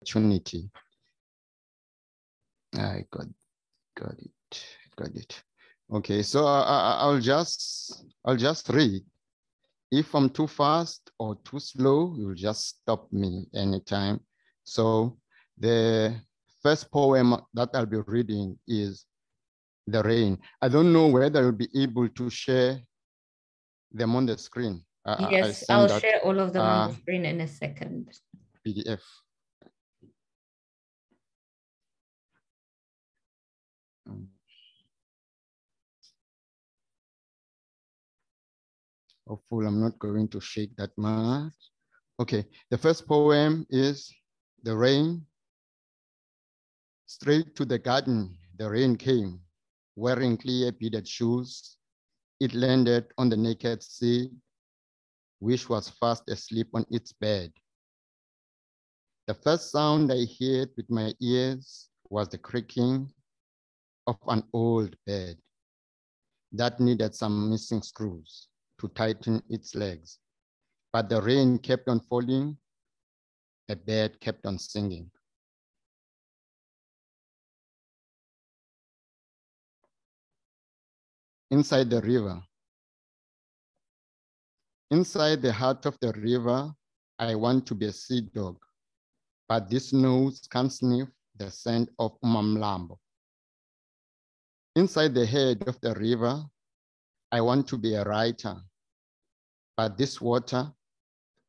opportunity. I got it. Okay, so I'll just read. If I'm too fast or too slow, you'll just stop me anytime. So the first poem that I'll be reading is The Rain. I don't know whether you'll be able to share them on the screen. Yes, I'll share all of them on the screen in a second. PDF. Hopefully I'm not going to shake that much. Okay, the first poem is The Rain. Straight to the garden, the rain came, wearing clear beaded shoes. It landed on the naked seed, which was fast asleep on its bed. The first sound I heard with my ears was the creaking of an old bed that needed some missing screws to tighten its legs. But the rain kept on falling, the bed kept on singing. Inside the river. Inside the heart of the river, I want to be a sea dog, but this nose can't sniff the scent of umamlambo. Inside the head of the river, I want to be a writer, but this water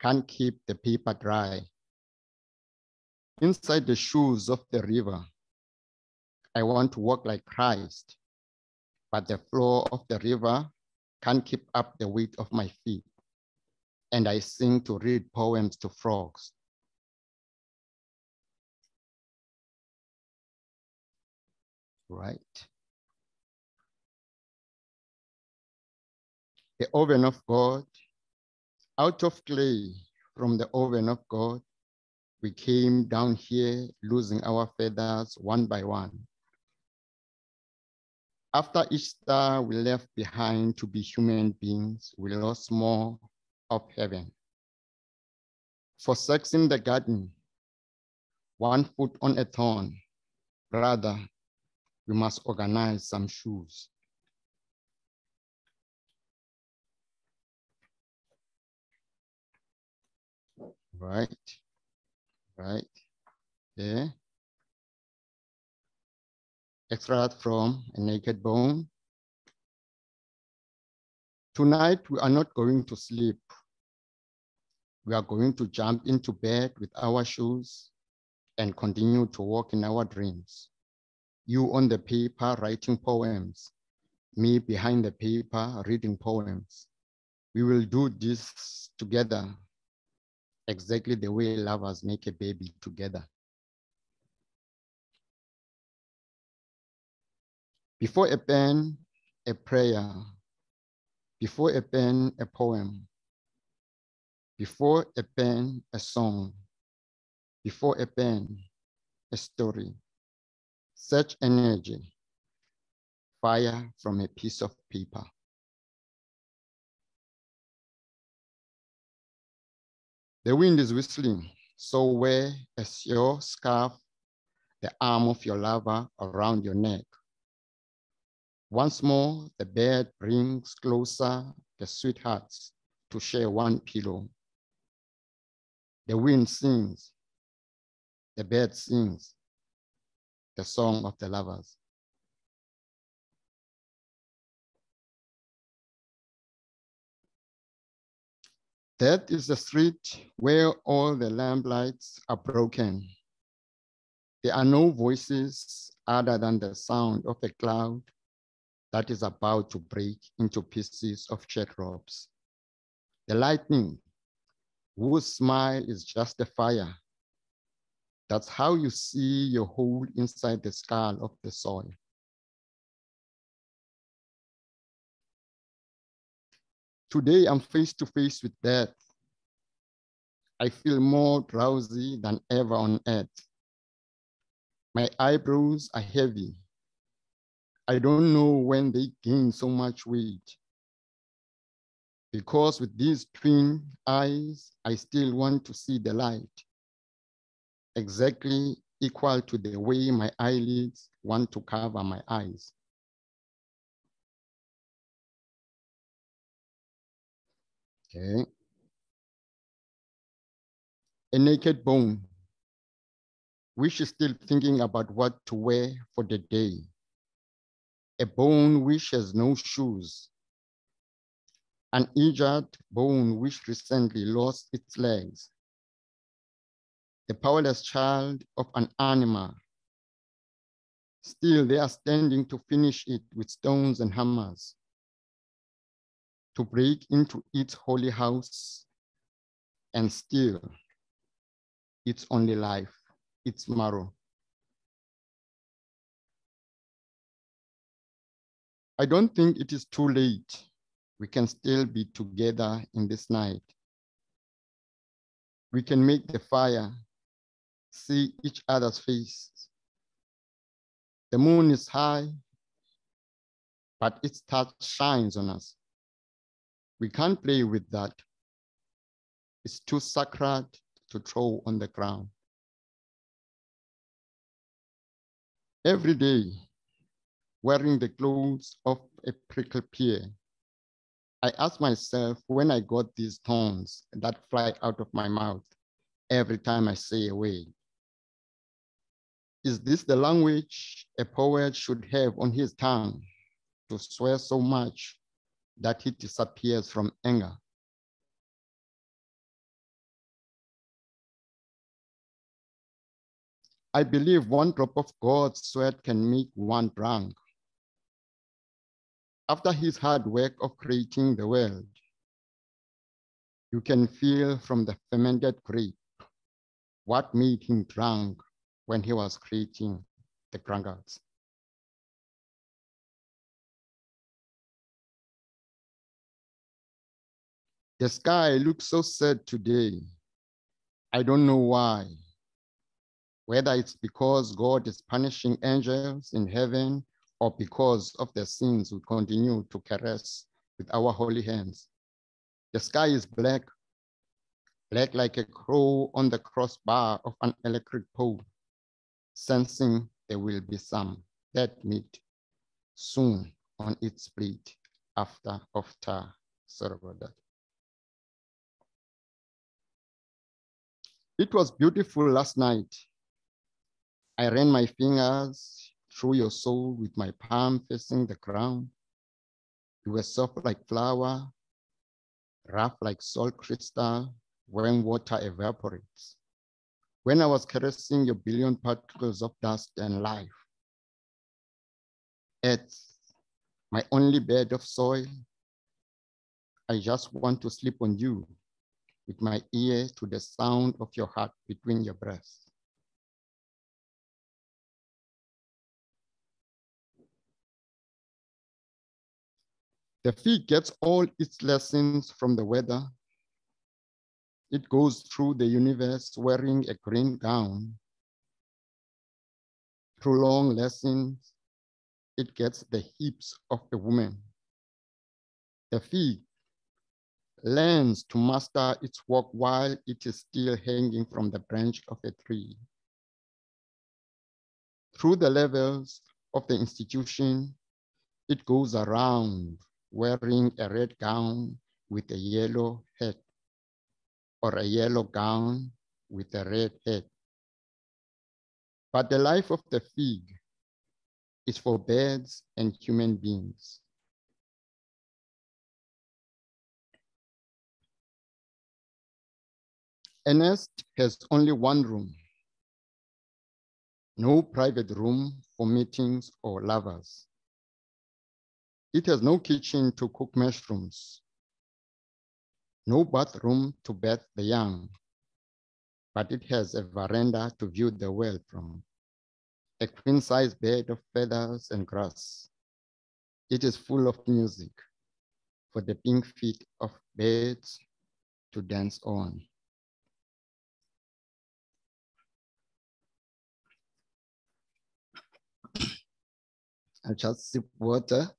can't keep the paper dry. Inside the shoes of the river, I want to walk like Christ, but the floor of the river can't keep up the weight of my feet. And I sing to read poems to frogs. Right. The oven of God, out of clay from the oven of God, we came down here losing our feathers one by one. After each star we left behind to be human beings, we lost more of heaven. For sex in the garden, 1 foot on a thorn, brother, we must organize some shoes. Right. Yeah. Extract from A Naked Bone. Tonight, we are not going to sleep. We are going to jump into bed with our shoes and continue to walk in our dreams. You on the paper writing poems, me behind the paper reading poems. We will do this together, exactly the way lovers make a baby together. Before a pen, a prayer. Before a pen, a poem. Before a pen, a song. Before a pen, a story. Such energy, fire from a piece of paper. The wind is whistling, so wear as your scarf the arm of your lover around your neck. Once more, the bed brings closer the sweethearts to share one pillow. The wind sings, the bed sings, the song of the lovers. That is the street where all the lamplights are broken. There are no voices other than the sound of a cloud that is about to break into pieces of cherubs. The lightning, whose smile is just a fire. That's how you see your hole inside the skull of the soil. Today, I'm face to face with death. I feel more drowsy than ever on earth. My eyebrows are heavy. I don't know when they gain so much weight. Because with these twin eyes, I still want to see the light. exactly equal to the way my eyelids want to cover my eyes. Okay. A naked bone, which is still thinking about what to wear for the day. A bone which has no shoes. An injured bone which recently lost its legs. The powerless child of an animal. Still, they are standing to finish it with stones and hammers, to break into its holy house and steal its only life, its marrow. I don't think it is too late. We can still be together in this night. We can make the fire, see each other's face. The moon is high, but its touch shines on us. We can't play with that. It's too sacred to throw on the ground. Every day, wearing the clothes of a prickle pear, I ask myself when I got these thorns that fly out of my mouth every time I say a word. Is this the language a poet should have on his tongue, to swear so much that he disappears from anger? I believe one drop of God's sweat can make one drunk. After his hard work of creating the world, you can feel from the fermented grape what made him drunk when he was creating the drunkards. The sky looks so sad today. I don't know why. Whether it's because God is punishing angels in heaven or because of the sins we continue to caress with our holy hands. The sky is black, black like a crow on the crossbar of an electric pole, sensing there will be some dead meat soon on its plate after Sorry about that. It was beautiful last night. I ran my fingers through your soul with my palm facing the ground. You were soft like flour, rough like salt crystal when water evaporates. When I was caressing your billion particles of dust and life, it's my only bed of soil. I just want to sleep on you with my ear to the sound of your heart between your breasts. The fig gets all its lessons from the weather. It goes through the universe wearing a green gown. Through long lessons, it gets the hips of a woman. The fig learns to master its work while it is still hanging from the branch of a tree. Through the levels of the institution, it goes around wearing a red gown with a yellow hat, or a yellow gown with a red hat. But the life of the fig is for birds and human beings. A nest has only one room, no private room for meetings or lovers. It has no kitchen to cook mushrooms, no bathroom to bathe the young, but it has a veranda to view the world from, a queen-size bed of feathers and grass. It is full of music for the pink feet of birds to dance on. I'll just sip water.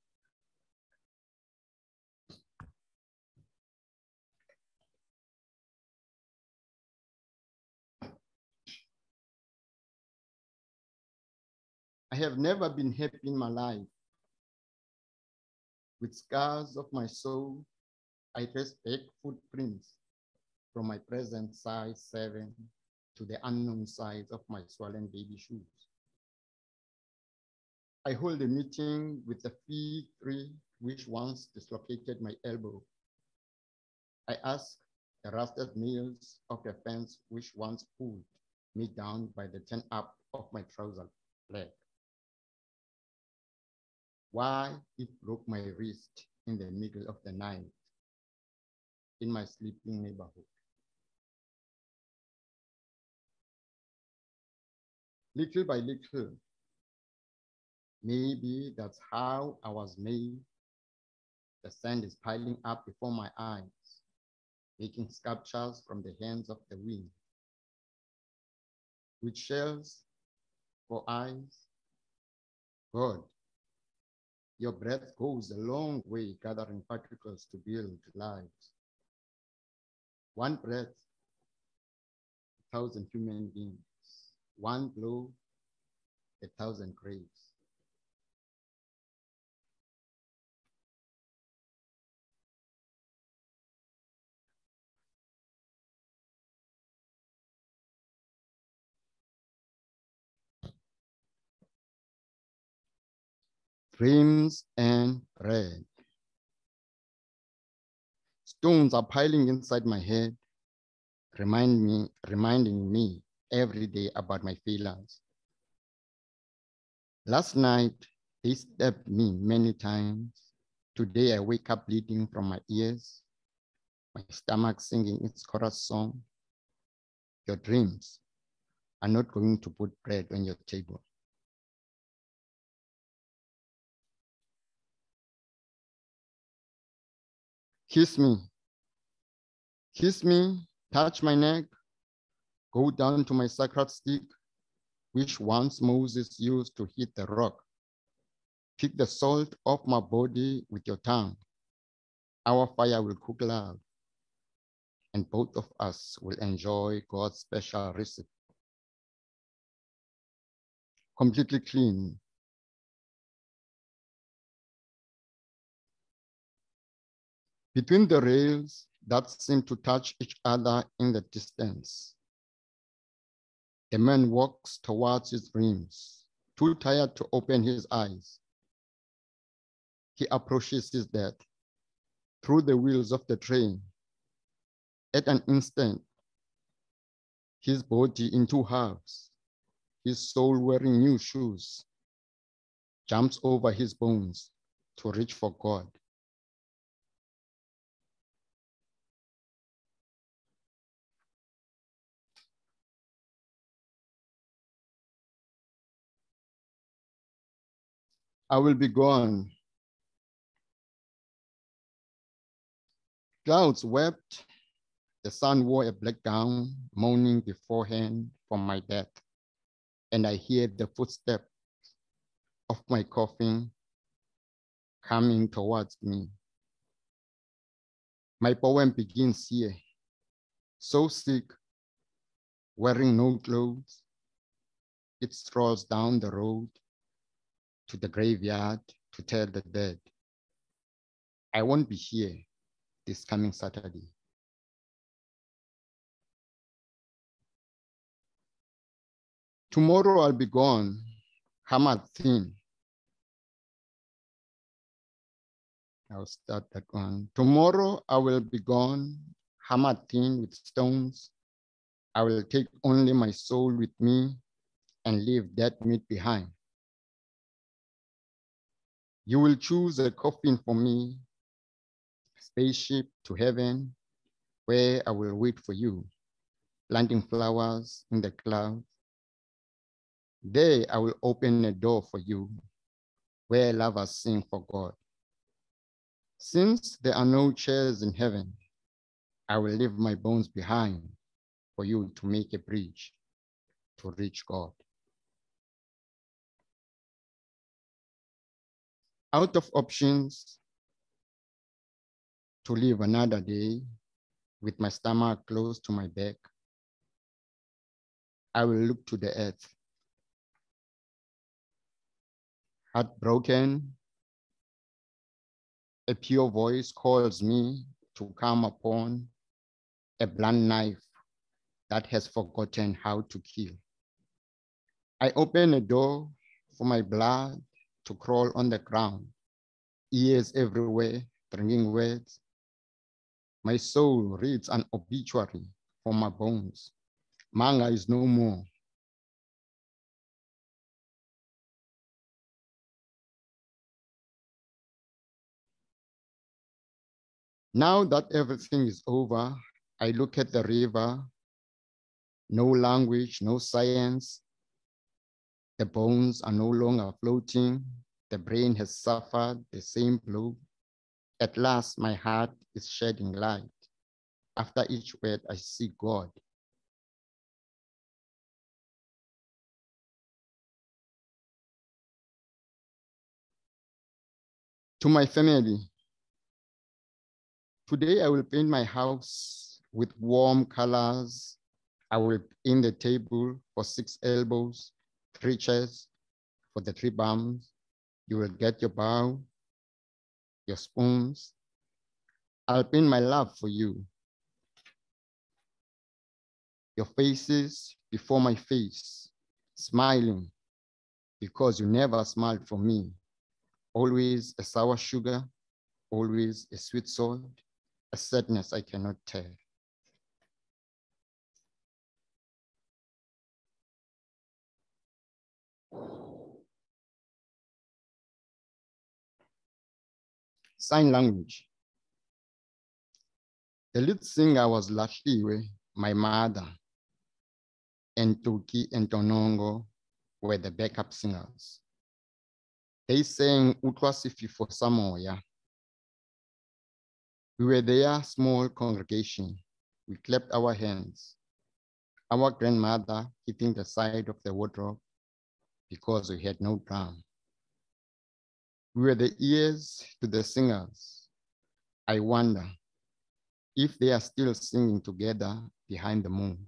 I have never been happy in my life. With scars of my soul, I trace back footprints from my present size 7 to the unknown size of my swollen baby shoes. I hold a meeting with the fig tree which once dislocated my elbow. I ask the rusted nails of the fence which once pulled me down by the turn up of my trouser leg. Why it broke my wrist in the middle of the night in my sleeping neighborhood. Little by little, maybe that's how I was made. The sand is piling up before my eyes, making sculptures from the hands of the wind. With shells for eyes, God, your breath goes a long way gathering particles to build lives. One breath, 1,000 human beings. One blow, 1,000 graves. Dreams and bread. Stones are piling inside my head, reminding me every day about my failures. Last night, they stabbed me many times. Today, I wake up bleeding from my ears, my stomach singing its chorus song. Your dreams are not going to put bread on your table. Kiss me, touch my neck, go down to my sacred stick, which once Moses used to hit the rock. Pick the salt off my body with your tongue. Our fire will cook love, and both of us will enjoy God's special recipe. Completely clean. Between the rails that seem to touch each other in the distance, the man walks towards his dreams, too tired to open his eyes. He approaches his death through the wheels of the train. At an instant, his body in two halves, his soul wearing new shoes, jumps over his bones to reach for God. I will be gone. Clouds wept. The sun wore a black gown, mourning beforehand for my death. And I hear the footsteps of my coffin coming towards me. My poem begins here. So sick, wearing no clothes, it strolls down the road to the graveyard to tell the dead, I won't be here this coming Saturday. Tomorrow I'll be gone, hammered thin. I'll start that one. Tomorrow I will be gone, hammered thin with stones. I will take only my soul with me and leave that meat behind. You will choose a coffin for me, a spaceship to heaven, where I will wait for you, planting flowers in the clouds. There I will open a door for you, where lovers sing for God. Since there are no chairs in heaven, I will leave my bones behind for you to make a bridge to reach God. Out of options to live another day with my stomach close to my back, I will look to the earth. Heartbroken, a pure voice calls me to come upon a blunt knife that has forgotten how to kill. I open a door for my blood to crawl on the ground, ears everywhere, drinking words. My soul reads an obituary for my bones. Manga is no more. Now that everything is over, I look at the river, no language, no science. The bones are no longer floating. The brain has suffered the same blow. At last, my heart is shedding light. After each word, I see God. To my family, today I will paint my house with warm colors. I will paint the table for 6 elbows, 3 chairs for the 3 bums. You will get your bowl, your spoons. I'll paint my love for you. Your faces before my face, smiling because you never smiled for me. Always a sour sugar, always a sweet salt, a sadness I cannot tell. Sign language. The lead singer was Lahliwe, my mother, and Tuki and Tonongo were the backup singers. They sang Utwasifi for Samoya. We were their small congregation. We clapped our hands. Our grandmother hitting the side of the wardrobe because we had no drum. We were the ears to the singers. I wonder if they are still singing together behind the moon.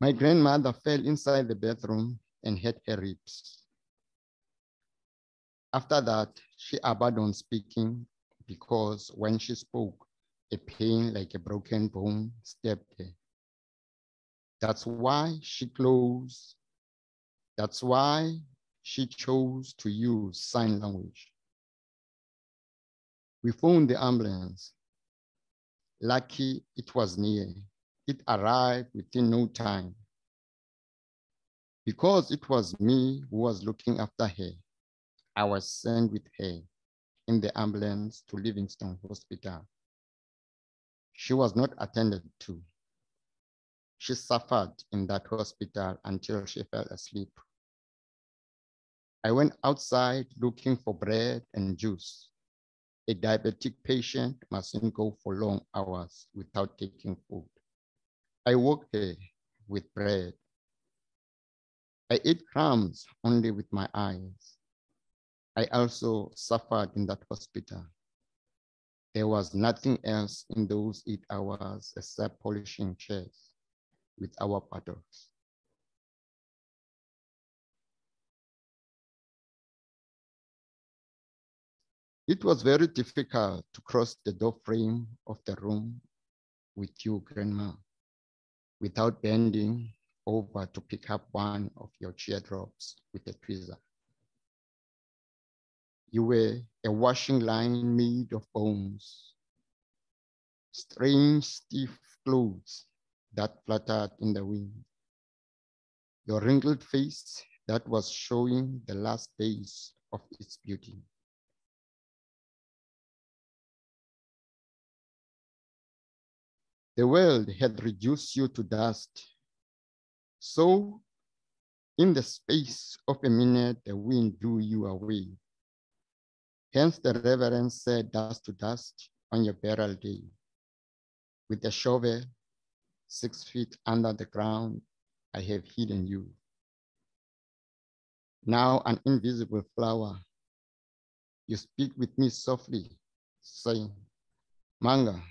My grandmother fell inside the bathroom and hurt her ribs. After that, she abandoned speaking because when she spoke, a pain like a broken bone stabbed her. That's why she chose to use sign language. We phoned the ambulance. Lucky it was near. It arrived within no time. Because it was me who was looking after her, I was sent with her in the ambulance to Livingstone Hospital. She was not attended to. She suffered in that hospital until she fell asleep. I went outside looking for bread and juice. A diabetic patient mustn't go for long hours without taking food. I woke her with bread. I ate crumbs only with my eyes. I also suffered in that hospital. There was nothing else in those 8 hours except polishing chairs with our paddles. It was very difficult to cross the door frame of the room with you, Grandma, without bending over to pick up one of your teardrops with a tweezer. You were a washing line made of bones, strange, stiff clothes that fluttered in the wind. Your wrinkled face that was showing the last days of its beauty. The world had reduced you to dust. So, in the space of a minute, the wind blew you away. Hence, the Reverend said dust to dust on your burial day. With a shovel, 6 feet under the ground, I have hidden you. Now, an invisible flower, you speak with me softly, saying, Manga,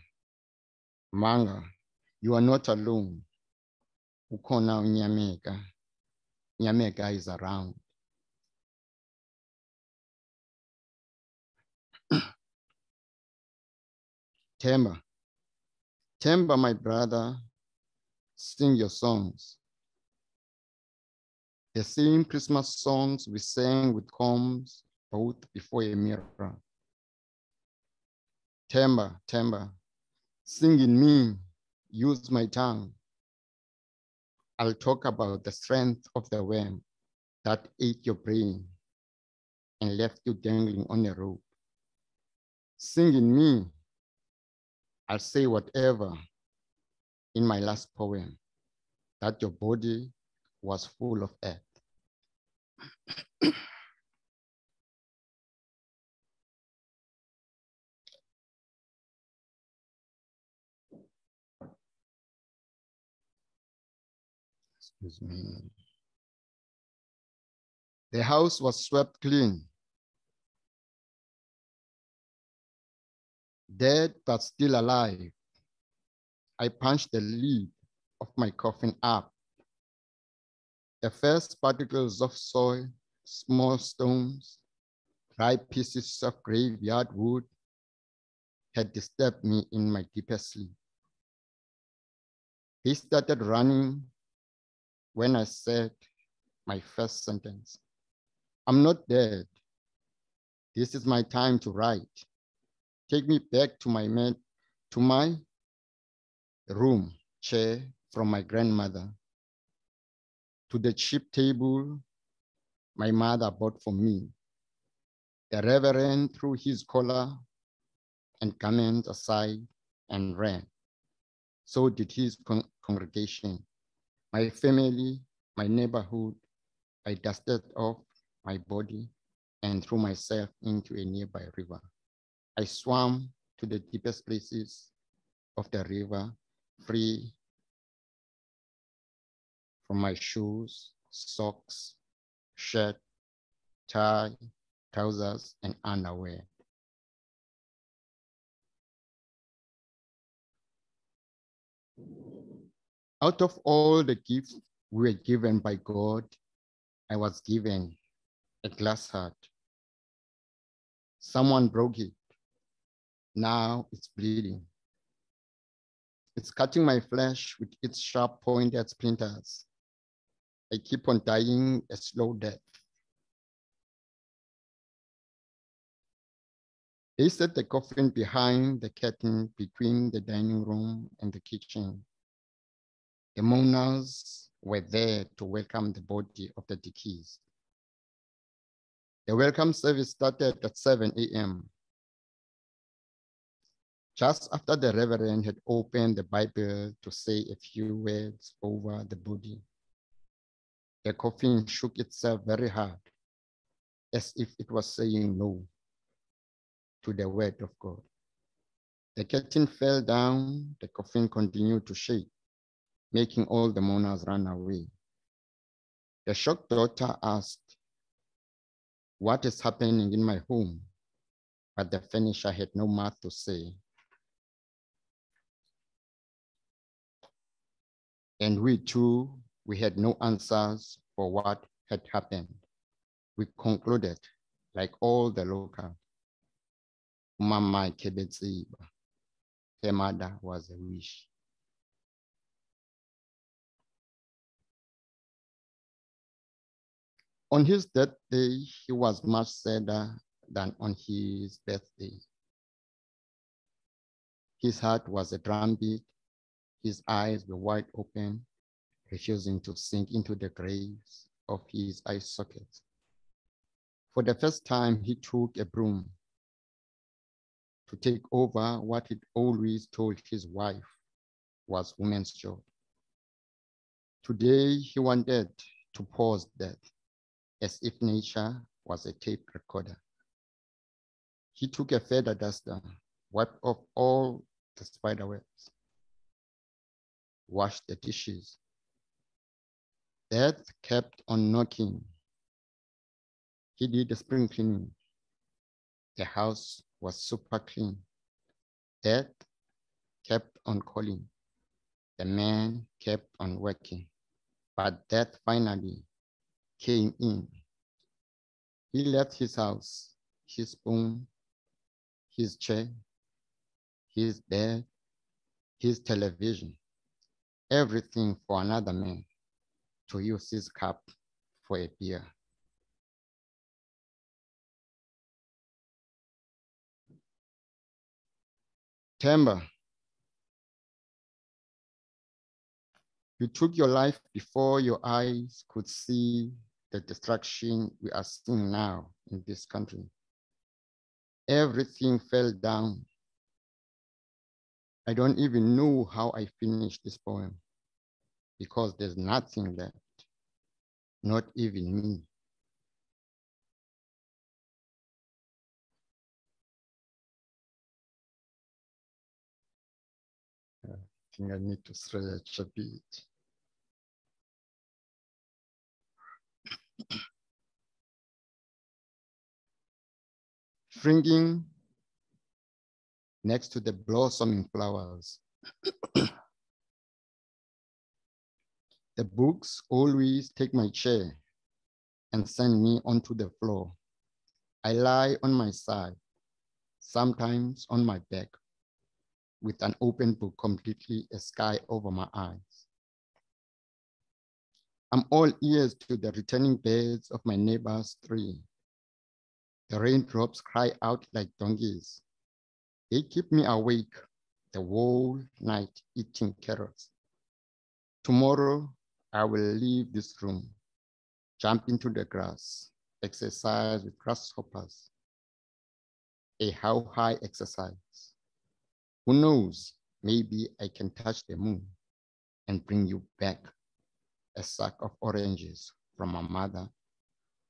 Manga, you are not alone. Ukona unyameka. Nyameka is around. Temba. Temba, my brother, sing your songs. The same Christmas songs we sang with combs, both before a mirror. Temba, Temba, sing in me, use my tongue. I'll talk about the strength of the worm that ate your brain and left you dangling on a rope. Sing in me, I'll say whatever in my last poem, that your body was full of earth. Excuse me. The house was swept clean. Dead but still alive. I punched the lid of my coffin up. The first particles of soil, small stones, dry pieces of graveyard wood had disturbed me in my deepest sleep. He started running when I said my first sentence. I'm not dead. This is my time to write. Take me back to my room chair from my grandmother, to the cheap table my mother bought for me. The Reverend threw his collar and garments aside and ran. So did his congregation. My family, my neighborhood. I dusted off my body and threw myself into a nearby river. I swam to the deepest places of the river, free from my shoes, socks, shirt, tie, trousers, and underwear. Out of all the gifts we were given by God, I was given a glass heart. Someone broke it. Now it's bleeding. It's cutting my flesh with its sharp pointed splinters. I keep on dying a slow death. They set the coffin behind the curtain between the dining room and the kitchen. The mourners were there to welcome the body of the deceased. The welcome service started at 7 a.m. Just after the Reverend had opened the Bible to say a few words over the body, the coffin shook itself very hard, as if it was saying no to the word of God. The curtain fell down, the coffin continued to shake, making all the mourners run away. The shocked daughter asked, "What is happening in my home?" But the furniture had no mouth to say. And we too, we had no answers for what had happened. We concluded, like all the local, Mama Kebetsiba, her mother was a wish. On his death day, he was much sadder than on his birthday. His heart was a drumbeat. His eyes were wide open, refusing to sink into the graves of his eye sockets. For the first time, he took a broom to take over what he'd always told his wife was women's job. Today, he wanted to pause that, as if nature was a tape recorder. He took a feather duster, wiped off all the spider webs, washed the dishes. Death kept on knocking. He did the spring cleaning. The house was super clean. Death kept on calling. The man kept on working. But death finally came in. He left his house, his spoon, his chair, his bed, his television, everything for another man to use his cup for a beer. Temba, you took your life before your eyes could see the destruction we are seeing now in this country. Everything fell down. I don't even know how I finished this poem because there's nothing left, not even me. I think I need to stretch a bit. Shrinking next to the blossoming flowers. The books always take my chair and send me onto the floor. I lie on my side, sometimes on my back, with an open book completely a sky over my eyes. I'm all ears to the returning birds of my neighbor's tree. The raindrops cry out like donkeys. They keep me awake the whole night eating carrots. Tomorrow, I will leave this room, jump into the grass, exercise with grasshoppers, a how high exercise. Who knows, maybe I can touch the moon and bring you back a sack of oranges from my mother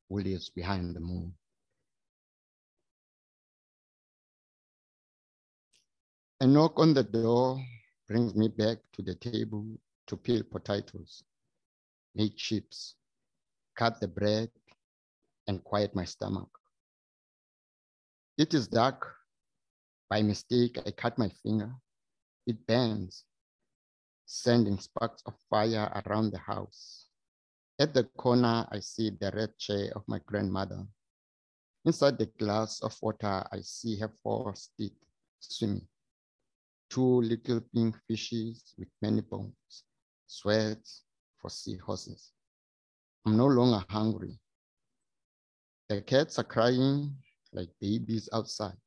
who lives behind the moon. A knock on the door brings me back to the table to peel potatoes, make chips, cut the bread, and quiet my stomach. It is dark. By mistake, I cut my finger. It burns, sending sparks of fire around the house. At the corner, I see the red chair of my grandmother. Inside the glass of water, I see her 4 teeth swimming. 2 little pink fishes with many bones, sweats for seahorses. I'm no longer hungry. The cats are crying like babies outside.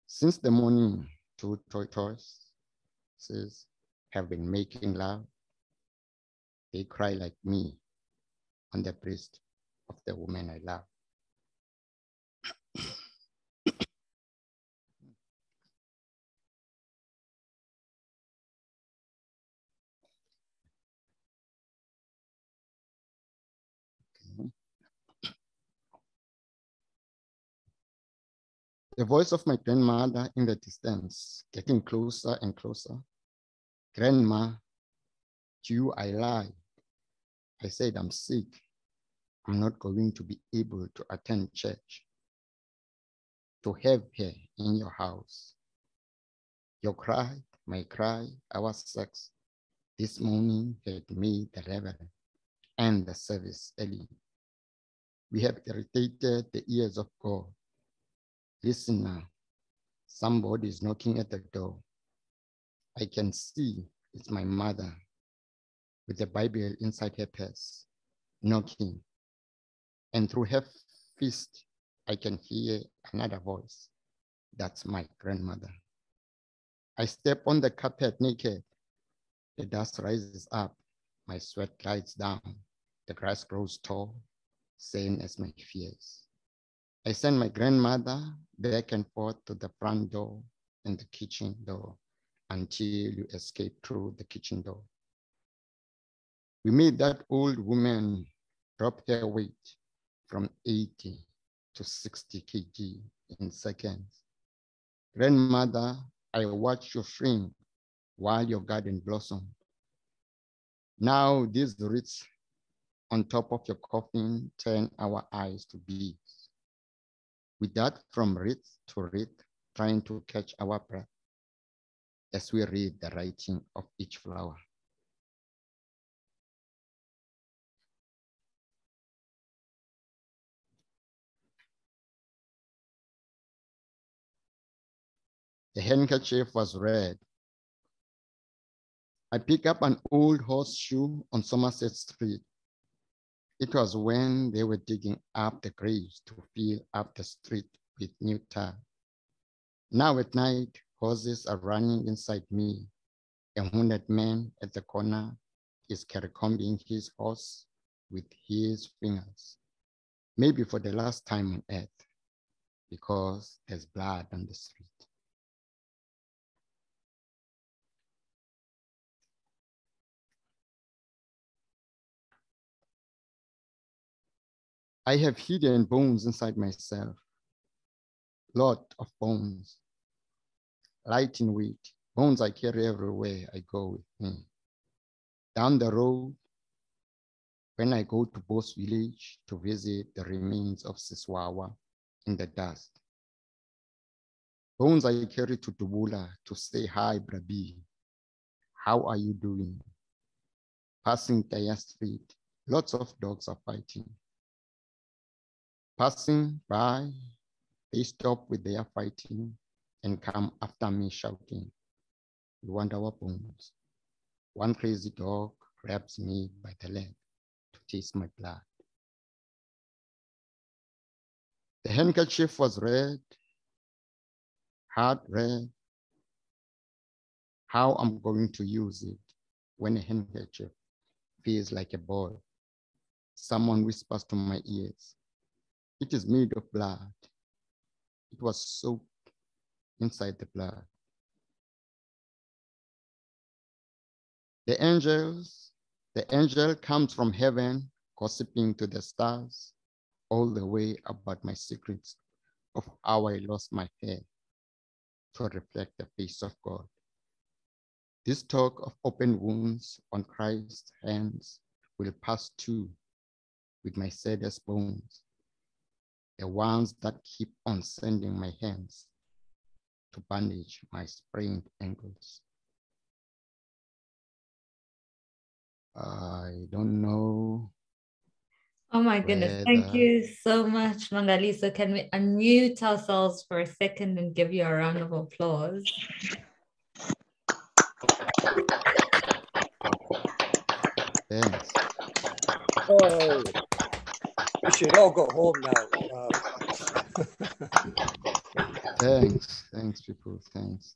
Since the morning, 2 tortoises have been making love. They cry like me on the breast of the woman I love. Okay. The voice of my grandmother in the distance, getting closer and closer. Grandma, to you I lie. I said I'm sick. I'm not going to be able to attend church. To have her in your house. Your cry, my cry, our sex this morning had made the reverend and the service early. We have irritated the ears of God. Listen now, somebody is knocking at the door. I can see it's my mother with the Bible inside her purse, knocking. And through her fist, I can hear another voice. That's my grandmother. I step on the carpet naked. The dust rises up. My sweat glides down. The grass grows tall, same as my fears. I send my grandmother back and forth to the front door and the kitchen door until you escape through the kitchen door. We made that old woman drop her weight from 80 to 60 kg in seconds. Grandmother, I watched you shrink while your garden blossomed. Now these roots on top of your coffin turn our eyes to beads. We dart from wreath to wreath, trying to catch our breath as we read the writing of each flower. The handkerchief was red. I picked up an old horseshoe on Somerset Street. It was when they were digging up the graves to fill up the street with new tar. Now at night, horses are running inside me. A wounded man at the corner is caracombing his horse with his fingers, maybe for the last time on earth, because there's blood on the street. I have hidden bones inside myself, lot of bones, light in weight, bones I carry everywhere I go with me. Down the road, when I go to Bo's village to visit the remains of Siswawa in the dust. Bones I carry to Dubula to say, hi, Brabi, how are you doing? Passing Taya Street, lots of dogs are fighting. Passing by, they stop with their fighting and come after me shouting, you want our bones? One crazy dog grabs me by the leg to taste my blood. The handkerchief was red, hard red. How I'm going to use it when a handkerchief feels like a ball. Someone whispers to my ears, it is made of blood. It was soaked inside the blood. The angel comes from heaven, gossiping to the stars, all the way about my secrets of how I lost my hair to reflect the face of God. This talk of open wounds on Christ's hands will pass too with my saddest bones, the ones that keep on sending my hands to bandage my sprained ankles. I don't know. Oh my goodness. Thank you so much, Mangaliso. Can we unmute ourselves for a second and give you a round of applause? Thanks. Oh, we should all go home now. Thanks, people, thanks.